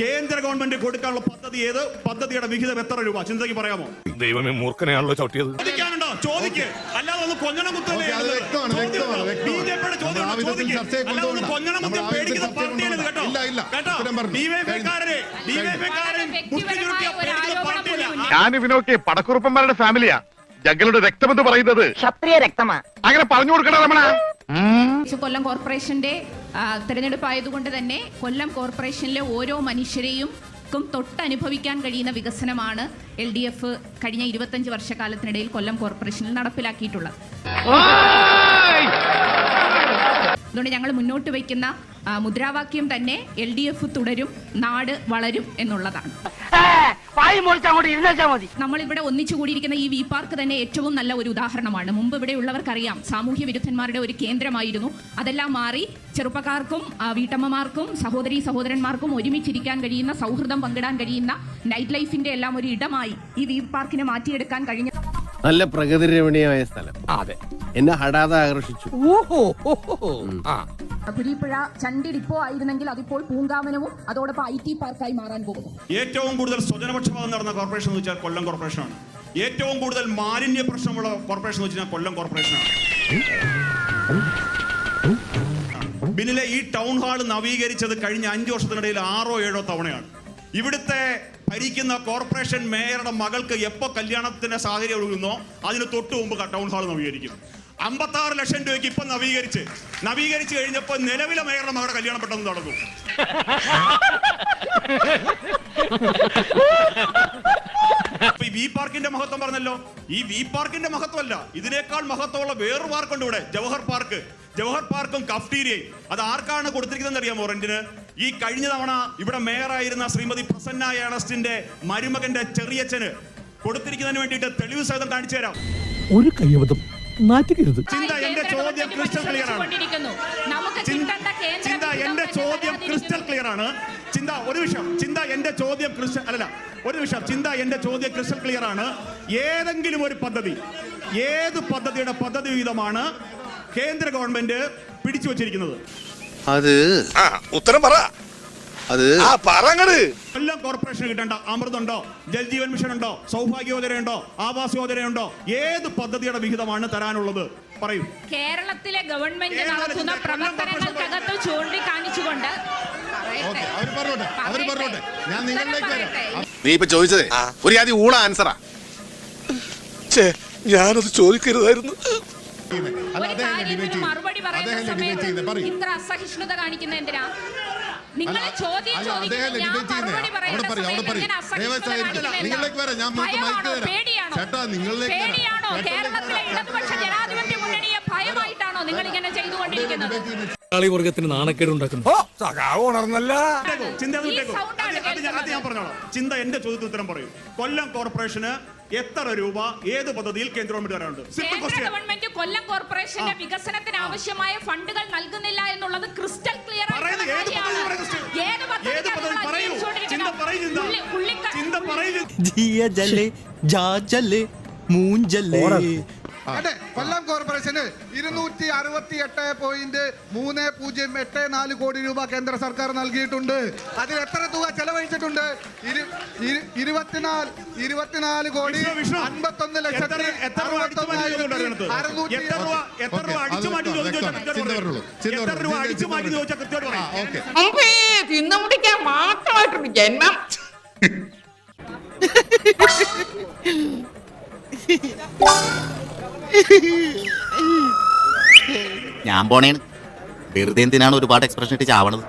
കേന്ദ്ര ഗവൺമെന്റ് കൊടുക്കാനുള്ള പദ്ധതി ഏത്? പദ്ധതിയുടെ വിഹിതം എത്ര രൂപ? ചിന്തയ്ക്ക് പറയാമോ? ദൈവമേ, മൂർഖനെയാണല്ലോ ചവിട്ടിയത്. ചോദിക്കാനുണ്ടോ? ചോദിക്ക്. അല്ലാതെ ഒന്ന് കൊഞ്ഞണം കുത്തല്ലേ. ബിജെപിയുടെ ചോദ്യം ചോദിക്ക്. അല്ലാതെ ഒന്ന് കൊഞ്ഞണം കുത്തി പേടിക്കുന്ന പാർട്ടിയാണ് കേട്ടോ. ഞാൻ ഇവനൊക്കെ പടക്കുറുപ്പന്മാരുടെ ഫാമിലിയാ. ജഗ്ഗലുടെ രക്തമെന്ന് പറയുന്നത് ക്ഷത്രിയ രക്തമാ. അങ്ങനെ പറഞ്ഞു കൊടുക്കണ രമണ. കൊല്ലം കോർപ്പറേഷന്റെ തെരഞ്ഞെടുപ്പ് ആയതുകൊണ്ട് തന്നെ കൊല്ലം കോർപ്പറേഷനിലെ ഓരോ മനുഷ്യരെയും തൊട്ടനുഭവിക്കാൻ കഴിയുന്ന വികസനമാണ് LDF കഴിഞ്ഞ 25 വർഷക്കാലത്തിനിടയിൽ കൊല്ലം കോർപ്പറേഷനിൽ നടപ്പിലാക്കിയിട്ടുള്ളത്. അതുകൊണ്ട് ഞങ്ങൾ മുന്നോട്ട് വയ്ക്കുന്ന മുദ്രാവാക്യം തന്നെ LDF തുടരും, നാട് വളരും എന്നുള്ളതാണ്. നമ്മളിവിടെ ഒന്നിച്ചു കൂടിയിരിക്കുന്ന ഈ വി പാർക്ക് തന്നെ ഏറ്റവും നല്ല ഒരു ഉദാഹരണമാണ്. മുമ്പ് ഇവിടെ ഉള്ളവർക്കറിയാം, സാമൂഹ്യ വിരുദ്ധന്മാരുടെ ഒരു കേന്ദ്രമായിരുന്നു. അതെല്ലാം മാറി ചെറുപ്പക്കാർക്കും വീട്ടമ്മമാർക്കും സഹോദരീ സഹോദരന്മാർക്കും ഒരുമിച്ചിരിക്കാൻ കഴിയുന്ന, സൗഹൃദം പങ്കിടാൻ കഴിയുന്ന, നൈറ്റ് ലൈഫിന്റെ എല്ലാം ഒരു ഇടമായി ഈ വി പാർക്കിനെ മാറ്റിയെടുക്കാൻ കഴിഞ്ഞ നല്ല പ്രകൃതി രമണീയമായ സ്ഥലം. അതെ, എന്നെ ഹഠാതെ ആകർഷിച്ചു. പുരീപ്പുഴ ചണ്ടി ഡിപ്പോ ആയിരുന്നെങ്കിൽ അതിപ്പോൾ പൂങ്കാവനവും അതോടൊപ്പം IT പാർക്കായി മാറാൻ പോകുന്നു. ഏറ്റവും കൂടുതൽ സ്വജനപക്ഷപാതം നടന്ന കോർപ്പറേഷൻ എന്ന് വെച്ചാൽ കൊല്ലം കോർപ്പറേഷനാണ്. ഏറ്റവും കൂടുതൽ മാലിന്യ പ്രശ്നമുള്ള കോർപ്പറേഷൻ എന്ന് വെച്ചാൽ കൊല്ലം കോർപ്പറേഷനാണ്. ബിന്നിലെ ഈ ടൗൺ ഹാൾ നവീകരിച്ചത് കഴിഞ്ഞ 5 വർഷത്തിനിടയിൽ 6 or 7 തവണയാണ്. ഇവിടുത്തെ ഭരിക്കുന്ന കോർപ്പറേഷൻ മേയറുടെ മകൾക്ക് എപ്പോൾ കല്യാണത്തിന്റെ സാഹചര്യം ഒഴുകുന്നോ അതിന് തൊട്ട് മുമ്പ് ടൗൺ ഹാൾ നവീകരിക്കും. 56 ലക്ഷം രൂപയ്ക്ക് ഇപ്പൊ നവീകരിച്ച് കഴിഞ്ഞപ്പോ നിലവിലെ മേയറുടെ മകളുടെ കല്യാണം പെട്ടെന്ന് നടന്നു. വി പാർക്കിന്റെ മഹത്വം പറഞ്ഞല്ലോ. ഈ വി പാർക്കിന്റെ മഹത്വമല്ല, ഇതിനേക്കാൾ മഹത്വമുള്ള വേറൊരു പാർക്കുണ്ട് ഇവിടെ, ജവഹർ പാർക്കും കഫ്റ്റീരിയയും. അത് ആർക്കാണ് കൊടുത്തിരിക്കുന്നത് അറിയാമോ റെന്റിന്? ഈ കഴിഞ്ഞ തവണ ഇവിടെ മേയറായിരുന്ന ശ്രീമതി പ്രസന്ന ഏണസ്റ്റിന്റെ മരുമകന്റെ ചെറിയച്ഛന് കൊടുത്തിരിക്കുന്നതിന് വേണ്ടിയിട്ട് തെളിവ് സഹിതം കാണിച്ചു തരാം. ഒരു കയ്യബദ്ധം നാറ്റിക്കരുത്. ചിന്ത എന്റെ ചോദ്യം ക്രിസ്റ്റൽ ക്ലിയർ ആണ്. ചിന്ത എന്റെ ചോദ്യം ക്രിസ്റ്റൽ ക്ലിയർ ആണ്. ചിന്ത ഒരു നിമിഷം. ചിന്ത എന്റെ ചോദ്യം ക്രിസ്റ്റൽ ക്ലിയർ ആണ്. ഏതെങ്കിലും ഒരു പദ്ധതി, ഏത് പദ്ധതിയുടെ പദ്ധതി വിഹിതമാണ് കേന്ദ്ര ഗവൺമെന്റ് പിടിച്ചു വച്ചിരിക്കുന്നത്? അത് ഉത്തരം പറ. അത് കൊല്ലം കോർപ്പറേഷന് കിട്ടേണ്ട അമൃതുണ്ടോ, ജൽജീവൻ മിഷൻ ഉണ്ടോ, സൗഭാഗ്യ യോജനയുണ്ടോ, ആവാസ് യോജനയുണ്ടോ? ഏത് പദ്ധതിയുടെ വിഹിതമാണ് തരാനുള്ളത്? പറയൂ. കേരളത്തിലെ ഗവൺമെന്റ് നടത്തുന്ന പ്രവർത്തനങ്ങൾക്കകത്ത് ചൂണ്ടിക്കാണിച്ചുകൊണ്ട് നീ ഇപ്പൊ ചോദിച്ചതേ ഒരു ആദ്യം ഊള ആൻസറാ. ഞാനത് ചോദിക്കരുതായിരുന്നു. മറുപടി പറയുന്ന സമയത്ത് ഇത്ര അസഹിഷ്ണുത കാണിക്കുന്ന എന്തിനാ? നിങ്ങൾ ചോദ്യം പേടിയാണോ? കേരളത്തിലെ ഇടതുപക്ഷ ജനാധിപത്യ മുന്നണിയെ ഭയമായിട്ടാണോ നിങ്ങൾ ഇങ്ങനെ ചെയ്തുകൊണ്ടിരിക്കുന്നത്? വർഗത്തിന് നാണക്കേടുണ്ടാക്കുന്നു. ചിന്ത എന്റെ ചോദ്യത്തിന് ഉത്തരം പറയൂ. കൊല്ലം കോർപ്പറേഷന് എത്ര രൂപ ഏത് പദ്ധതിയിൽ കേന്ദ്ര ഗവൺമെന്റ് തരാറുണ്ട്? ഗവൺമെന്റ് കൊല്ലം കോർപ്പറേഷന്റെ വികസനത്തിന് ആവശ്യമായ ഫണ്ടുകൾ നൽകുന്നില്ല എന്നുള്ളത് ക്രിസ്റ്റൽ ക്ലിയർ ആണ്. കൊല്ലം കോർപ്പറേഷന് 268.3084 കോടി രൂപ കേന്ദ്ര സർക്കാർ നൽകിയിട്ടുണ്ട്. അതിൽ എത്ര തുക ചെലവഴിച്ചിട്ടുണ്ട്? 24 കോടി 51 ലക്ഷത്തി തിന്നുമുടിക്കാൻ മാത്രമായിട്ടുണ്ട് ജന്മം. ഞാൻ പോണേണ്. വെറുതെ എന്തിനാണ് ഒരുപാട് എക്സ്പ്രഷൻ ഇട്ട് ചാവണത്?